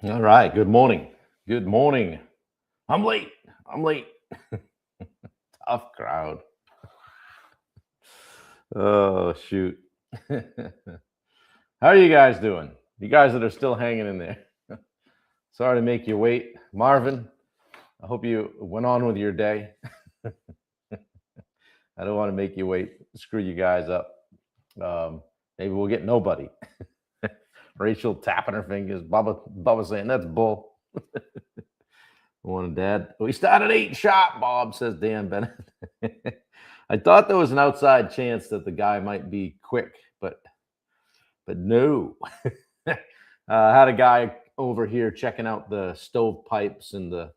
All right. Good morning. Good morning. I'm late. I'm late. Tough crowd. Oh, shoot. How are you guys doing? You guys that are still hanging in there. Sorry to make you wait. Marvin, I hope you went on with your day. I don't want to make you wait, screw you guys up. Maybe we'll get nobody. Rachel tapping her fingers. Bubba saying, that's bull. Morning, Dad. We started 8 shot, Bob, says Dan Bennett. I thought there was an outside chance that the guy might be quick, but no. Had a guy over here checking out the stove pipes and the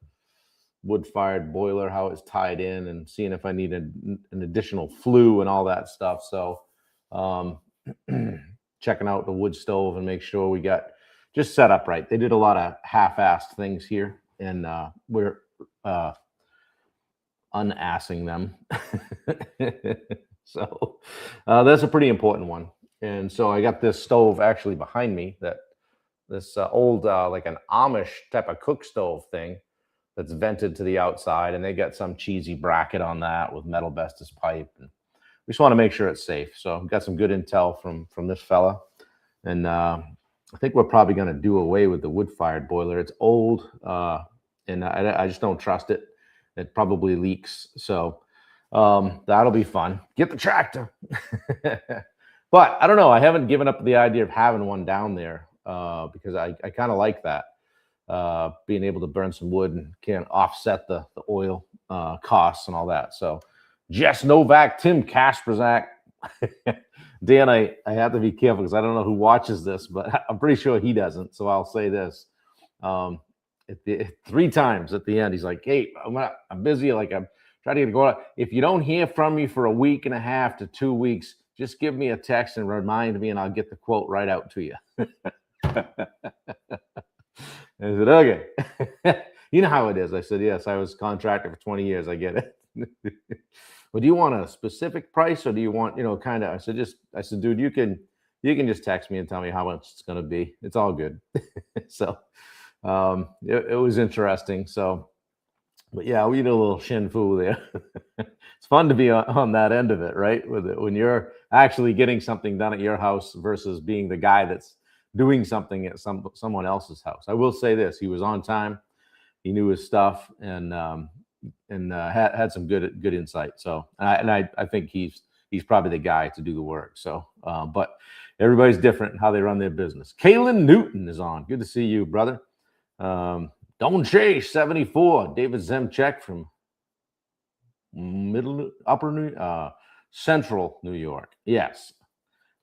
wood-fired boiler, how it's tied in, and seeing if I need an additional flue and all that stuff. So checking out the wood stove and make sure we got just set up right. They did a lot of half-assed things here, and we're unassing them. So that's a pretty important one. And so I got this stove actually behind me, that this old like an Amish type of cook stove thing that's vented to the outside, and they got some cheesy bracket on that with metal Vestas pipe. And we just want to make sure it's safe. So we got some good intel from this fella, and I think we're probably going to do away with the wood-fired boiler. It's old, and I just don't trust it. It probably leaks, so that'll be fun. Get the tractor. But I don't know. I haven't given up the idea of having one down there because I kind of like that. Being able to burn some wood and can offset the oil costs and all that. So Jess Novak, Tim Kasperzak, Dan, I have to be careful because I don't know who watches this, but I'm pretty sure he doesn't. So I'll say this. 3 times at the end, he's like, hey, I'm busy. Like, I'm trying to go out. If you don't hear from me for a week and a half to 2 weeks, just give me a text and remind me, and I'll get the quote right out to you. I said, okay. You know how it is. I said, yes, I was contractor for 20 years. I get it. Well, do you want a specific price, or do you want, kind of, I said, dude, you can just text me and tell me how much it's going to be. It's all good. So it was interesting. So, but yeah, we did a little shin fu there. It's fun to be on that end of it, right? When you're actually getting something done at your house versus being the guy that's doing something at someone else's house. I will say this: he was on time, he knew his stuff, and had some good insight. So, I think he's probably the guy to do the work. So, but everybody's different in how they run their business. Kalen Newton is on. Good to see you, brother. Don Chase 74, David Zemchek from Central New York. Yes.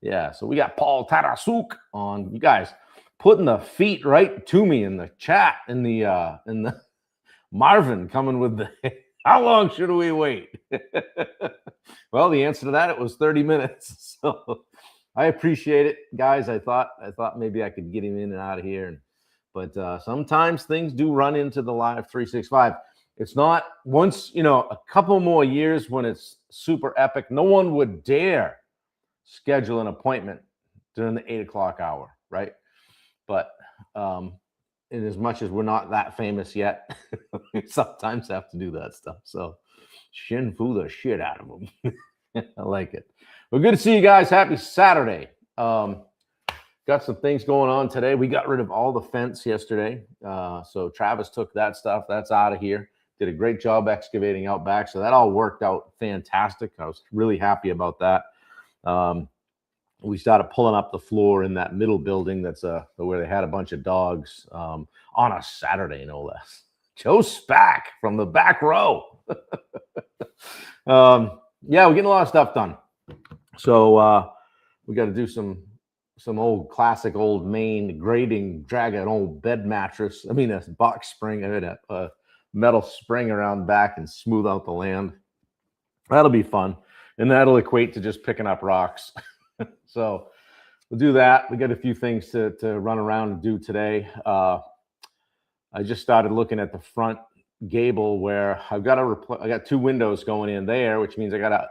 Yeah. So we got Paul Tarasuk on. You guys putting the feet right to me in the chat, in the Marvin coming with the how long should we wait? Well, the answer to that, it was 30 minutes. So I appreciate it, guys. I thought maybe I could get him in and out of here, but sometimes things do run into the live 365. It's not once, a couple more years when it's super epic. No one would dare schedule an appointment during the 8 o'clock hour, right? But in as much as we're not that famous yet, we sometimes have to do that stuff. So shin fu the shit out of them. I like it. Well, good to see you guys. Happy Saturday. Got some things going on today. We got rid of all the fence yesterday. So Travis took that stuff. That's out of here. Did a great job excavating out back. So that all worked out fantastic. I was really happy about that. We started pulling up the floor in that middle building that's where they had a bunch of dogs on a Saturday, no less. Joe Spack from the back row. Yeah, we're getting a lot of stuff done. So we got to do some old classic old Maine grading, drag an old bed mattress. I mean, a box spring, a metal spring around back and smooth out the land. That'll be fun. And that'll equate to just picking up rocks. So we'll do that. We got a few things to run around and do today. I just started looking at the front gable where I got 2 windows going in there, which means I got to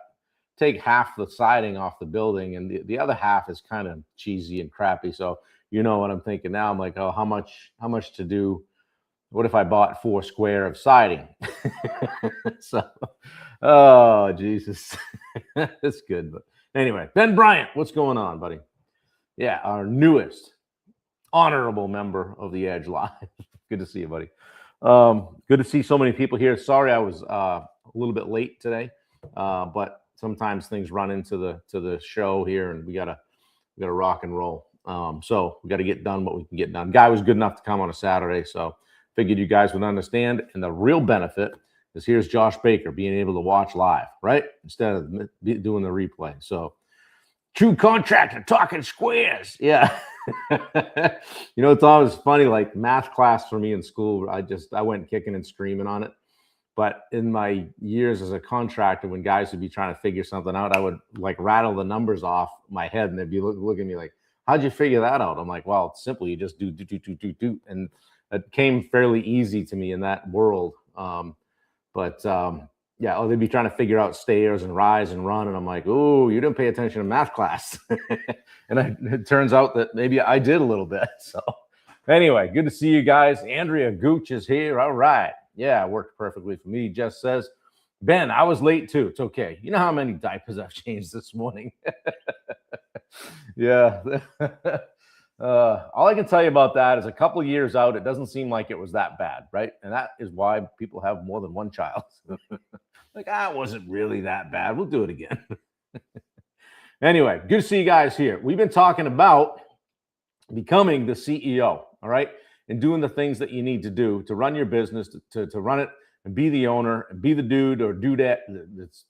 take half the siding off the building, and the other half is kind of cheesy and crappy. So you know what I'm thinking now. I'm like, oh, how much to do? What if I bought 4 square of siding? So, oh Jesus, that's good. But anyway, Ben Bryant, what's going on, buddy? Yeah, our newest honorable member of the Edge Live. Good to see you, buddy. Good to see so many people here. Sorry, I was a little bit late today, but sometimes things run into the show here, and we gotta rock and roll. So we got to get done what we can get done. Guy was good enough to come on a Saturday, so figured you guys would understand. And the real benefit is here's Josh Baker being able to watch live, right, instead of doing the replay. So true contractor talking squares, yeah. You know, it's always funny, like math class for me in school, I went kicking and screaming on it. But in my years as a contractor, when guys would be trying to figure something out, I would like rattle the numbers off my head, and they'd be looking at me like, how'd you figure that out? I'm like, well, it's simple. You just do. And it came fairly easy to me in that world. Yeah, they'd be trying to figure out stairs and rise and run. And I'm like, oh, you didn't pay attention to math class. And it turns out that maybe I did a little bit. So anyway, good to see you guys. Andrea Gooch is here. All right. Yeah, it worked perfectly for me. Jess says, Ben, I was late too. It's okay. You know how many diapers I've changed this morning? Yeah. All I can tell you about that is a couple of years out, it doesn't seem like it was that bad, right? And that is why people have more than one child. Like, it wasn't really that bad. We'll do it again. Anyway, good to see you guys here. We've been talking about becoming the CEO, all right? And doing the things that you need to do to run your business, to run it and be the owner and be the dude or dudette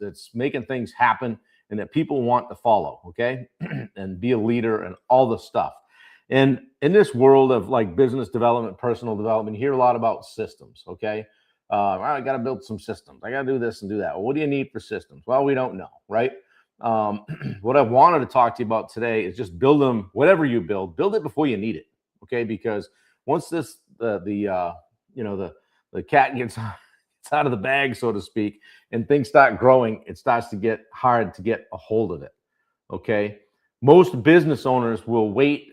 that's making things happen and that people want to follow, okay? And be a leader and all the stuff. And in this world of like business development, personal development, you hear a lot about systems, okay? I got to build some systems. I got to do this and do that. Well, what do you need for systems? Well, we don't know, right? What I wanted to talk to you about today is just build them. Whatever you build it before you need it, okay? Because once the cat gets out of the bag, so to speak, and things start growing, it starts to get hard to get a hold of it, okay? Most business owners will wait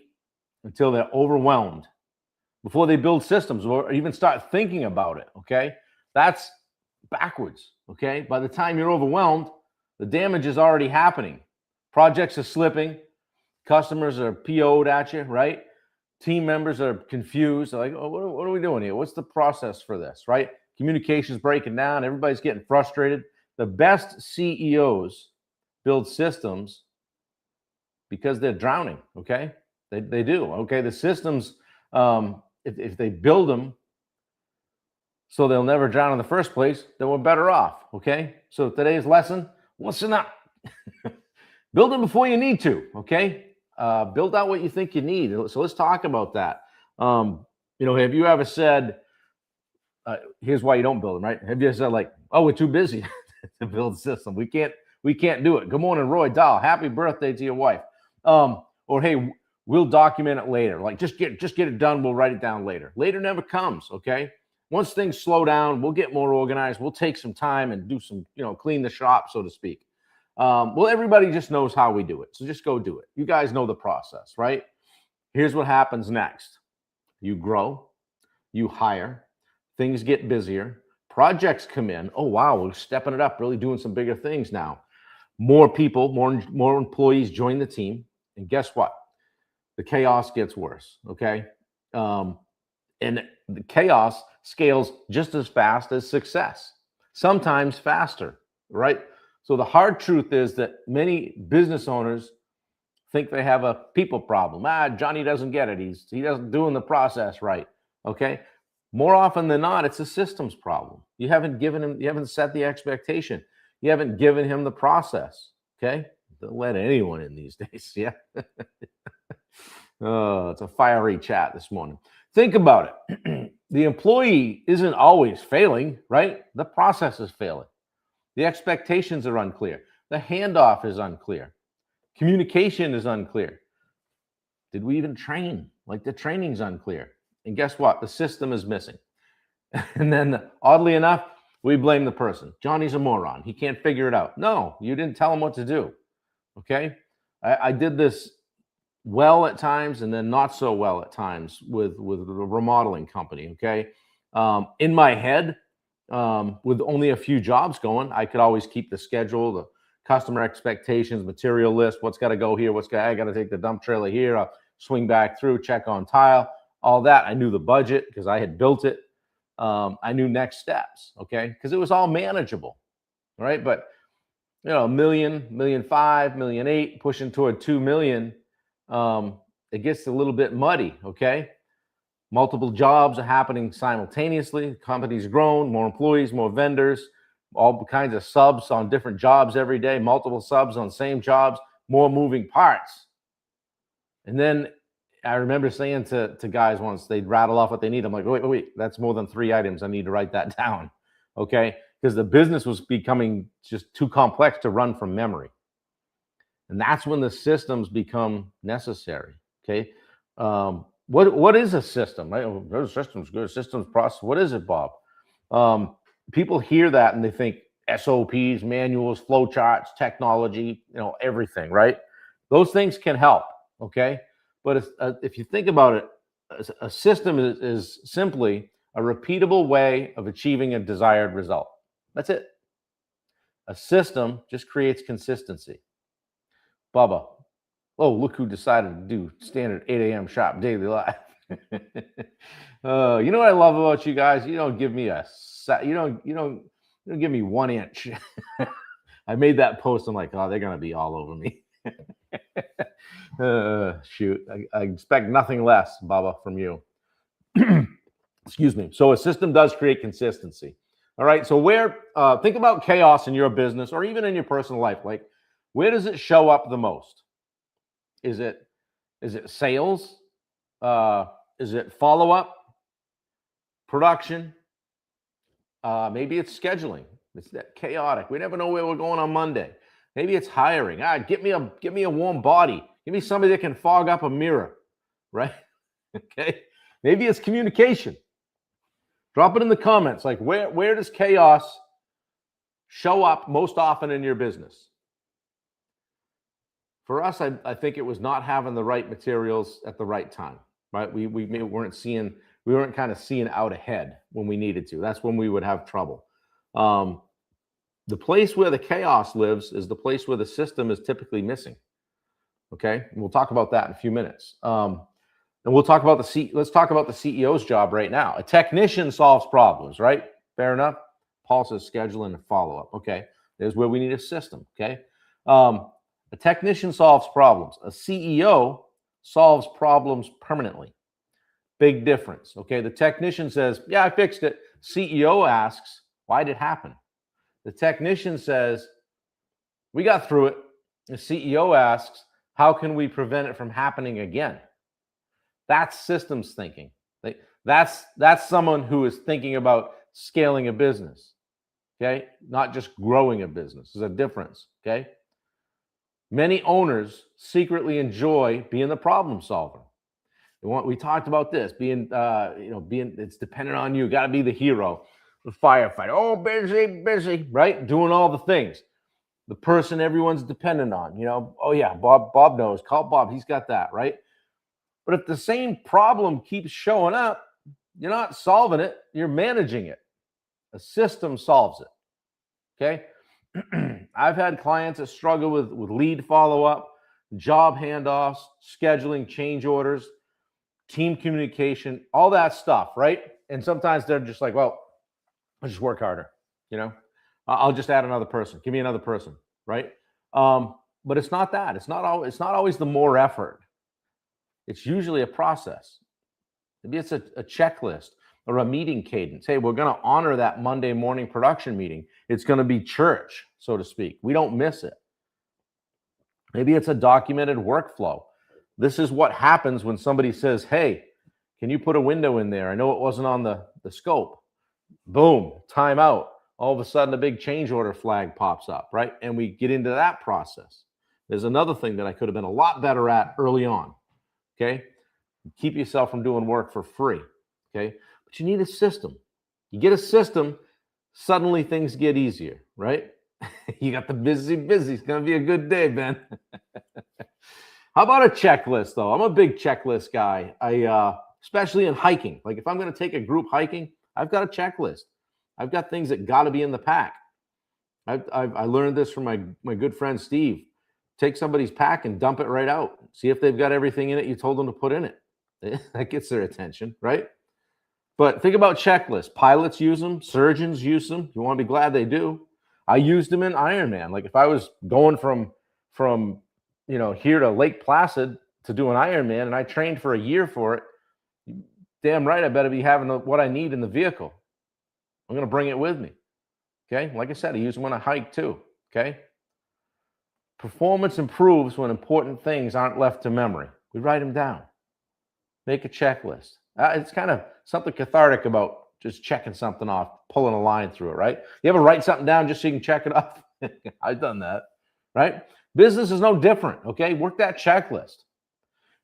until they're overwhelmed before they build systems or even start thinking about it, okay? That's backwards, okay? By the time you're overwhelmed, the damage is already happening. Projects are slipping. Customers are PO'd at you, right? Team members are confused. They're like, oh, what are we doing here? What's the process for this, right? Communication's breaking down. Everybody's getting frustrated. The best CEOs build systems because they're drowning, okay? They do, okay? The systems, if they build them so they'll never drown in the first place, then we're better off, okay? So today's lesson, listen up. Build them before you need to, okay? Build out what you think you need. So let's talk about that. Have you ever said, here's why you don't build them, right? Have you ever said like, oh, we're too busy to build a system. We can't do it. Good morning, Roy Dahl. Happy birthday to your wife. Or hey, we'll document it later. Like just get it done. We'll write it down later. Later never comes, okay? Once things slow down, we'll get more organized. We'll take some time and do some, clean the shop, so to speak. Well, everybody just knows how we do it. So just go do it. You guys know the process, right? Here's what happens next. You grow, you hire, things get busier, projects come in. Oh, wow, we're stepping it up, really doing some bigger things now. More people, more employees join the team. And guess what? The chaos gets worse, okay? And the chaos scales just as fast as success, sometimes faster, right? So the hard truth is that many business owners think they have a people problem. Johnny doesn't get it. He doesn't doing the process right, okay? More often than not, it's a systems problem. You haven't set the expectation. You haven't given him the process, okay? Don't let anyone in these days, yeah? Oh, it's a fiery chat this morning. Think about it. The employee isn't always failing, right? The process is failing. The expectations are unclear. The handoff is unclear. Communication is unclear. Did we even train? Like the training's unclear. And guess what? The system is missing. And then oddly enough, we blame the person. Johnny's a moron. He can't figure it out. No, you didn't tell him what to do. Okay? I did this well at times and then not so well at times with a remodeling company. Okay. In my head, with only a few jobs going, I could always keep the schedule, the customer expectations, material list, what's got to go here, I got to take the dump trailer here, I'll swing back through, check on tile, all that. I knew the budget because I had built it. I knew next steps, okay, because it was all manageable, right? But $1 million, $1.5 million, $1.8 million, pushing toward 2 million, it gets a little bit muddy, okay? Multiple jobs are happening simultaneously. The company's grown, more employees, more vendors, all kinds of subs on different jobs every day, multiple subs on same jobs, more moving parts. And then I remember saying to guys once, they'd rattle off what they need. I'm like, wait, that's more than 3 items. I need to write that down, okay? Because the business was becoming just too complex to run from memory. And that's when the systems become necessary, okay? What is a system, right? Oh, systems, good systems process. What is it, Bob? People hear that and they think SOPs, manuals, flow charts, technology, everything, right? Those things can help, okay? But if you think about it, a system is simply a repeatable way of achieving a desired result. That's it. A system just creates consistency. Bubba, oh, look who decided to do standard 8 a.m. sharp daily live. You know what I love about you guys? You don't give me you don't give me 1 inch. I made that post. I'm like, oh, they're gonna be all over me. Shoot, I expect nothing less, Bubba, from you. Excuse me. So a system does create consistency. All right. So think about chaos in your business or even in your personal life. Like, where does it show up the most? Is it sales? Is it follow-up? Production? Maybe it's scheduling. It's that chaotic. We never know where we're going on Monday. Maybe it's hiring. Get me a warm body. Give me somebody that can fog up a mirror, right? Okay. Maybe it's communication. Drop it in the comments. Like, where does chaos show up most often in your business? For us, I think it was not having the right materials at the right time, right? We weren't kind of seeing out ahead when we needed to. That's when we would have trouble. The place where the chaos lives is the place where the system is typically missing. Okay, and we'll talk about that in a few minutes. And we'll talk about let's talk about the CEO's job right now. A technician solves problems, right? Fair enough. Paul says scheduling and follow-up. Okay, there's where we need a system. Okay, a technician solves problems. A CEO solves problems permanently. Big difference. Okay, the technician says, "Yeah, I fixed it." CEO asks, "Why did it happen?" The technician says, "We got through it." The CEO asks, "How can we prevent it from happening again?" That's systems thinking. That's someone who is thinking about scaling a business, okay? Not just growing a business. There's a difference, okay? Many owners secretly enjoy being the problem solver. We talked about this, being it's dependent on you. Got to be the hero, the firefighter. Oh, busy, right? Doing all the things. The person everyone's dependent on. Oh yeah, Bob knows. Call Bob. He's got that, right? But if the same problem keeps showing up, you're not solving it, you're managing it. A system solves it, okay? I've had clients that struggle with lead follow-up, job handoffs, scheduling change orders, team communication, all that stuff, right? And sometimes they're just like, well, I'll just work harder, I'll just add another person. Give me another person, right? But it's not that. It's not always the more effort. It's usually a process. Maybe it's a checklist or a meeting cadence. Hey, we're going to honor that Monday morning production meeting. It's going to be church, so to speak. We don't miss it. Maybe it's a documented workflow. This is what happens when somebody says, hey, can you put a window in there? I know it wasn't on the scope. Boom, time out. All of a sudden, a big change order flag pops up, right? And we get into that process. There's another thing that I could have been a lot better at early on. Okay, keep yourself from doing work for free. Okay, but you need a system. You get a system, suddenly things get easier, right? You got the busy. It's gonna be a good day, Ben. How about a checklist, though? I'm a big checklist guy. Especially in hiking. Like if I'm going to take a group hiking, I've got a checklist. I've got things that got to be in the pack. I learned this from my good friend Steve. Take somebody's pack and dump it right out. See if they've got everything in it you told them to put in it. That gets their attention, right? But think about checklists. Pilots use them. Surgeons use them. You want to be glad they do. I used them in Ironman. Like if I was going from here to Lake Placid to do an Ironman, and I trained for a year for it, damn right I better be having what I need in the vehicle. I'm going to bring it with me. Okay. Like I said, I use them when I hike too. Okay. Performance improves when important things aren't left to memory. We write them down. Make a checklist. It's kind of something cathartic about just checking something off, pulling a line through it, right? You ever write something down just so you can check it off? I've done that, right? Business is no different, okay? Work that checklist.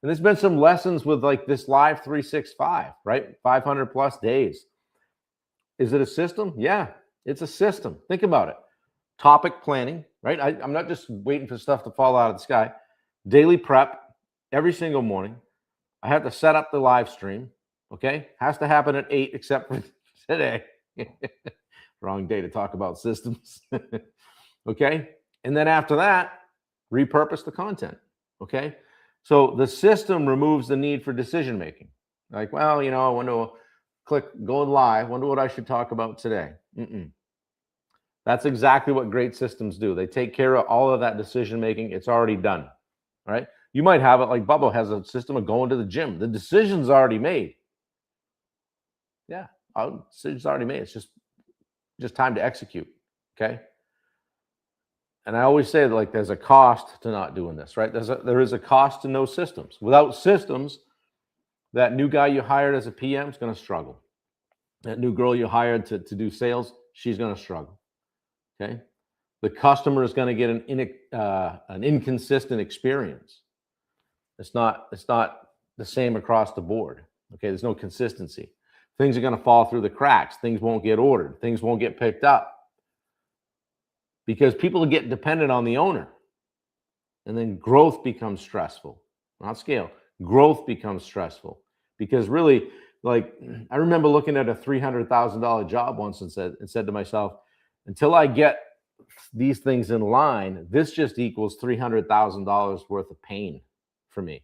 And there's been some lessons with like this Live 365, right? 500 plus days. Is it a system? Yeah, it's a system. Think about it. Topic planning, right? I'm not just waiting for stuff to fall out of the sky. Daily prep every single morning. I have to set up the live stream, okay? Has to happen at 8 except for today. Wrong day to talk about systems, okay? And then after that, repurpose the content, okay? So the system removes the need for decision making. Like, well, I want to click going live, wonder what I should talk about today. That's exactly what great systems do. They take care of all of that decision making. It's already done, right? You might have it like Bubba has a system of going to the gym. The decision's already made. Yeah, decision's already made. It's just time to execute, okay? And I always say that like there's a cost to not doing this, right? There is a cost to no systems. Without systems, that new guy you hired as a PM is going to struggle. That new girl you hired to do sales, she's going to struggle. Okay, the customer is going to get an inconsistent experience. It's not the same across the board. Okay, there's no consistency. Things are going to fall through the cracks. Things won't get ordered. Things won't get picked up because people get dependent on the owner, and then growth becomes stressful. Not scale. Growth becomes stressful because really, like I remember looking at a $300,000 job once and said to myself, until I get these things in line, this just equals $300,000 worth of pain for me.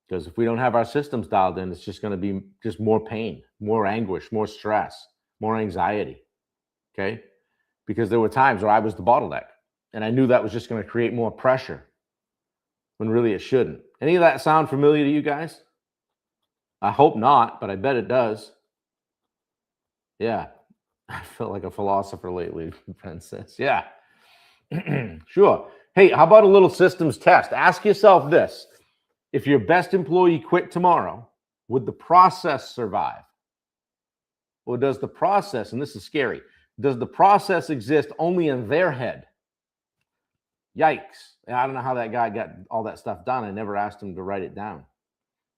Because if we don't have our systems dialed in, it's just going to be just more pain, more anguish, more stress, more anxiety. Okay? Because there were times where I was the bottleneck and I knew that was just going to create more pressure when really it shouldn't. Any of that sound familiar to you guys? I hope not, but I bet it does. Yeah. I feel like a philosopher lately, Princess. Yeah, sure. Hey, how about a little systems test? Ask yourself this. If your best employee quit tomorrow, would the process survive? Or does the process, and this is scary, does the process exist only in their head? Yikes. I don't know how that guy got all that stuff done. I never asked him to write it down.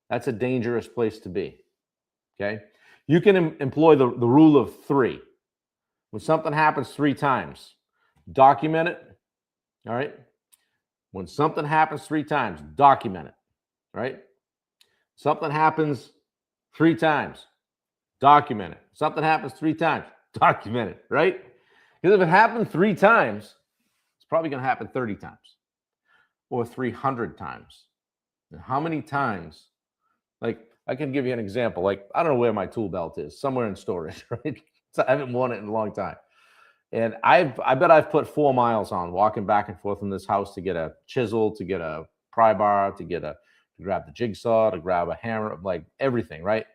That's a dangerous place to be, okay? You can employ the rule of 3. When something happens 3 times, document it, all right? When something happens 3 times, document it, right? Something happens 3 times, document it. Something happens 3 times, document it, right? Because if it happened 3 times, it's probably going to happen 30 times or 300 times. And how many times, like I can give you an example, like I don't know where my tool belt is, somewhere in storage, right? So I haven't worn it in a long time. And I bet I've put 4 miles on walking back and forth in this house to get a chisel, to get a pry bar, to grab the jigsaw, to grab a hammer, like everything, right?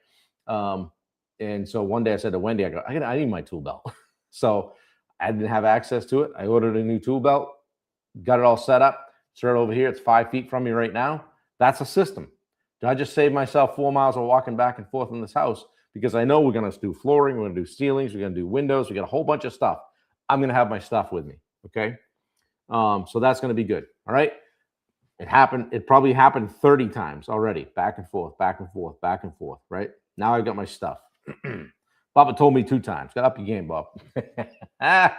And so one day I said to Wendy, I need my tool belt. So I didn't have access to it. I ordered a new tool belt, got it all set up. It's right over here. It's 5 feet from me right now. That's a system. Did I just save myself 4 miles of walking back and forth in this house? Because I know we're going to do flooring, we're going to do ceilings, we're going to do windows, we got a whole bunch of stuff. I'm going to have my stuff with me, okay? So that's going to be good, all right? It probably happened 30 times already, back and forth, back and forth, back and forth, right? Now I've got my stuff. Papa told me 2 times. Got up your game, Bob. I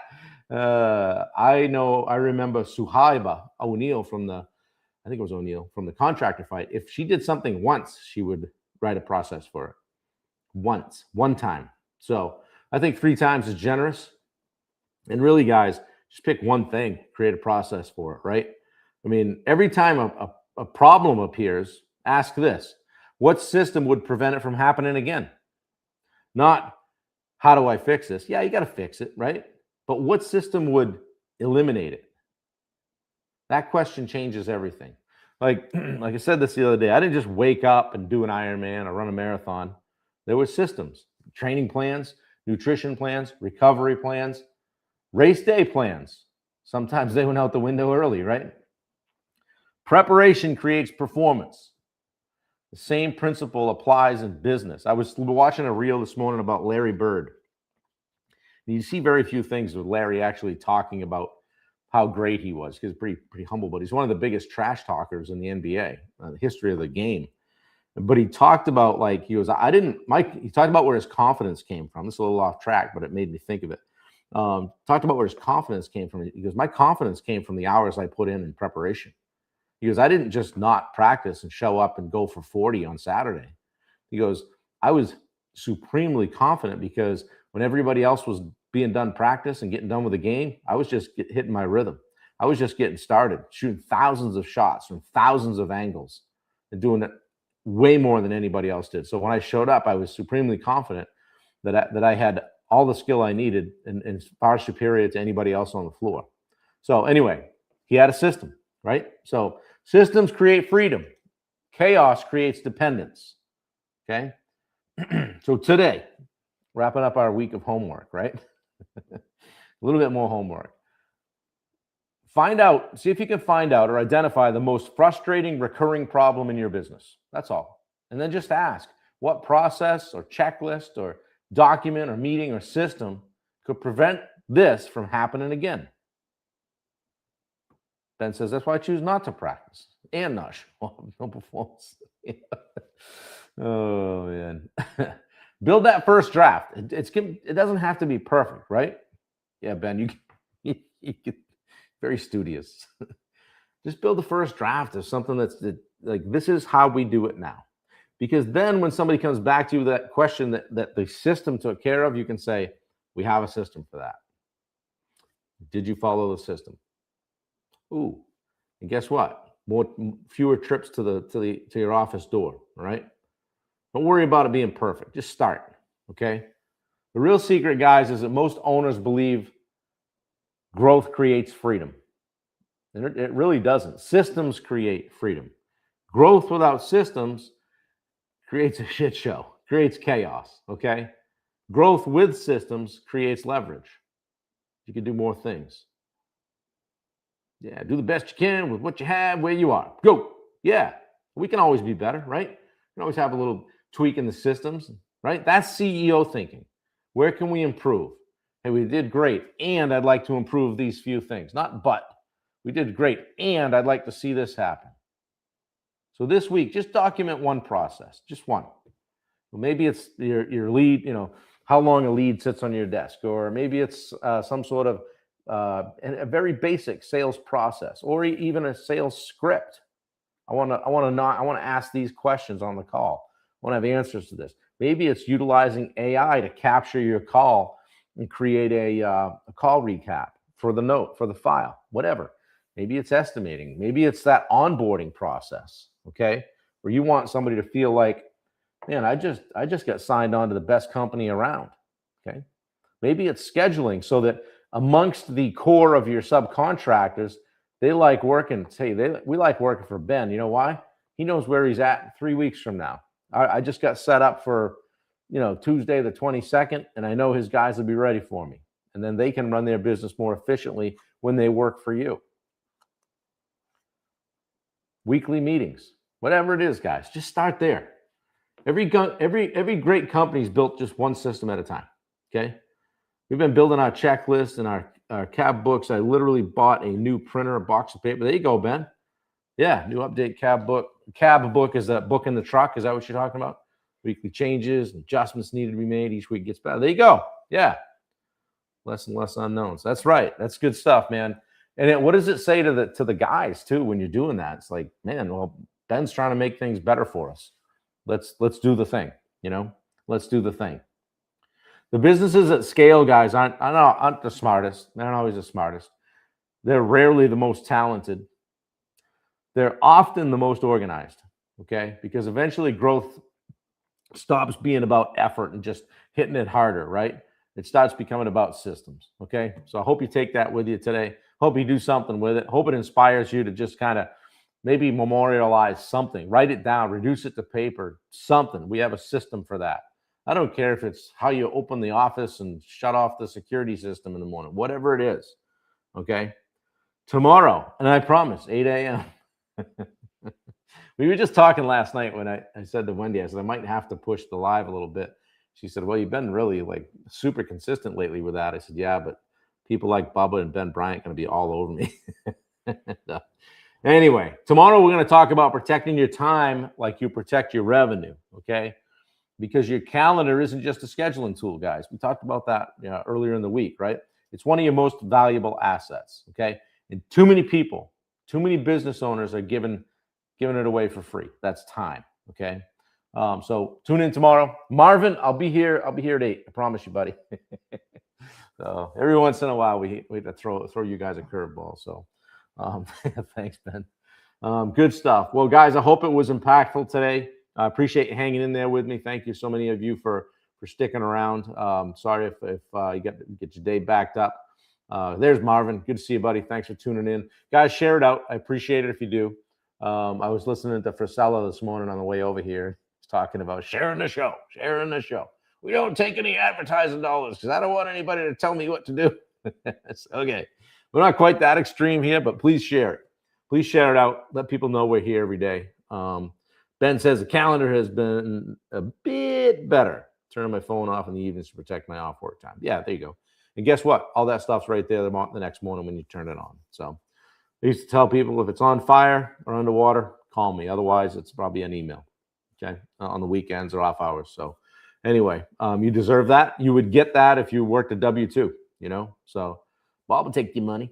remember Suhaiba O'Neill from the I think it was O'Neill from the contractor fight. If she did something once, she would write a process for it. Once, one time. So I think 3 times is generous. And really, guys, just pick one thing, create a process for it, right? I mean, every time a problem appears, ask this: what system would prevent it from happening again? Not, how do I fix this? Yeah, you got to fix it, right? But what system would eliminate it? That question changes everything. Like I said this the other day, I didn't just wake up and do an Ironman or run a marathon. There were systems, training plans, nutrition plans, recovery plans, race day plans. Sometimes they went out the window early, right? Preparation creates performance. The same principle applies in business. I was watching a reel this morning about Larry Bird. And you see very few things with Larry actually talking about how great he was. He's pretty humble, but he's one of the biggest trash talkers in the NBA, the history of the game. But he talked about, like, he talked about where his confidence came from. This is a little off track, but it made me think of it. Talked about where his confidence came from. He goes, my confidence came from the hours I put in preparation. He goes, I didn't just not practice and show up and go for 40 on Saturday. He goes, I was supremely confident because when everybody else was being done practice and getting done with the game, I was just hitting my rhythm. I was just getting started, shooting thousands of shots from thousands of angles and doing it way more than anybody else did. So when I showed up, I was supremely confident that I had all the skill I needed and far superior to anybody else on the floor. So anyway, he had a system, right? So systems create freedom. Chaos creates dependence. Okay. So today, wrapping up our week of homework, right? A little bit more homework. See if you can find out or identify the most frustrating recurring problem in your business. That's all. And then just ask what process or checklist or document or meeting or system could prevent this from happening again. Ben says, that's why I choose not to practice and not show up. No performance. Oh, man. Build that first draft. It doesn't have to be perfect, right? Yeah, Ben, you get very studious. Just build the first draft of something that's like, this is how we do it now. Because then when somebody comes back to you with that question that the system took care of, you can say, we have a system for that. Did you follow the system? Ooh, and guess what? Fewer trips to your office door, right? Don't worry about it being perfect. Just start, okay? The real secret, guys, is that most owners believe growth creates freedom. And it really doesn't. Systems create freedom. Growth without systems creates a shit show, creates chaos, okay? Growth with systems creates leverage. You can do more things. Yeah, do the best you can with what you have, where you are. Go. Yeah, we can always be better, right? We can always have a little tweak in the systems, right? That's CEO thinking. Where can we improve? Hey, we did great, and I'd like to improve these few things. Not but. We did great, and I'd like to see this happen. So this week, just document one process, just one. Well, maybe it's your lead, how long a lead sits on your desk, or maybe it's some sort of a very basic sales process, or even a sales script. I want to ask these questions on the call. I want to have answers to this. Maybe it's utilizing AI to capture your call and create a call recap for the note, for the file, whatever. Maybe it's estimating. Maybe it's that onboarding process, okay, where you want somebody to feel like, man, I just got signed on to the best company around, okay? Maybe it's scheduling so that amongst the core of your subcontractors, they like working. We like working for Ben. You know why? He knows where he's at 3 weeks from now. I just got set up for, Tuesday the 22nd, and I know his guys will be ready for me. And then they can run their business more efficiently when they work for you. Weekly meetings, whatever it is, guys, just start there. Every great company is built just one system at a time, okay? We've been building our checklist and our cab books. I literally bought a new printer, a box of paper. There you go, Ben. Yeah, new update cab book. Cab book is that book in the truck. Is that what you're talking about? Weekly changes, adjustments needed to be made. Each week gets better. There you go. Yeah. Less and less unknowns. That's right. That's good stuff, man. And what does it say to the guys too when you're doing that? It's like, man, well, Ben's trying to make things better for us. Let's do the thing, you know. Let's do the thing. The businesses at scale, guys, aren't the smartest. They're not always the smartest. They're rarely the most talented. They're often the most organized, okay? Because eventually growth stops being about effort and just hitting it harder, right? It starts becoming about systems, okay? So I hope you take that with you today. Hope you do something with it. Hope it inspires you to just kind of maybe memorialize something, write it down, reduce it to paper, something. We have a system for that. I don't care if it's how you open the office and shut off the security system in the morning, whatever it is, okay? Tomorrow, and I promise, 8 a.m. We were just talking last night when I said to Wendy, I said, I might have to push the live a little bit. She said, well, you've been really like super consistent lately with that. I said, yeah, but people like Bubba and Ben Bryant going to be all over me. Anyway, tomorrow we're going to talk about protecting your time like you protect your revenue, okay? Because your calendar isn't just a scheduling tool, guys. We talked about that earlier in the week, right? It's one of your most valuable assets, okay? And too many people, too many business owners are giving it away for free. That's time, okay? So tune in tomorrow. Marvin, I'll be here at 8. I promise you, buddy. So every once in a while, we to throw you guys a curveball. So thanks, Ben. Good stuff. Well, guys, I hope it was impactful today. I appreciate you hanging in there with me. Thank you, so many of you, for sticking around. Sorry if you get your day backed up. There's Marvin. Good to see you, buddy. Thanks for tuning in. Guys, share it out. I appreciate it if you do. I was listening to Frisella this morning on the way over here. He's talking about sharing the show. We don't take any advertising dollars because I don't want anybody to tell me what to do. Okay. We're not quite that extreme here, but please share it. Please share it out. Let people know we're here every day. Ben says the calendar has been a bit better. Turning my phone off in the evenings to protect my off work time. Yeah, there you go. And guess what? All that stuff's right there the next morning when you turn it on. So I used to tell people if it's on fire or underwater, call me. Otherwise, it's probably an email, okay, on the weekends or off hours. So anyway, you deserve that. You would get that if you worked a W-2, So Bob will take your money.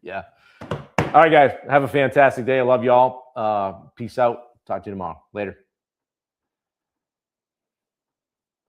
Yeah. All right, guys. Have a fantastic day. I love you all. Peace out. Talk to you tomorrow. Later.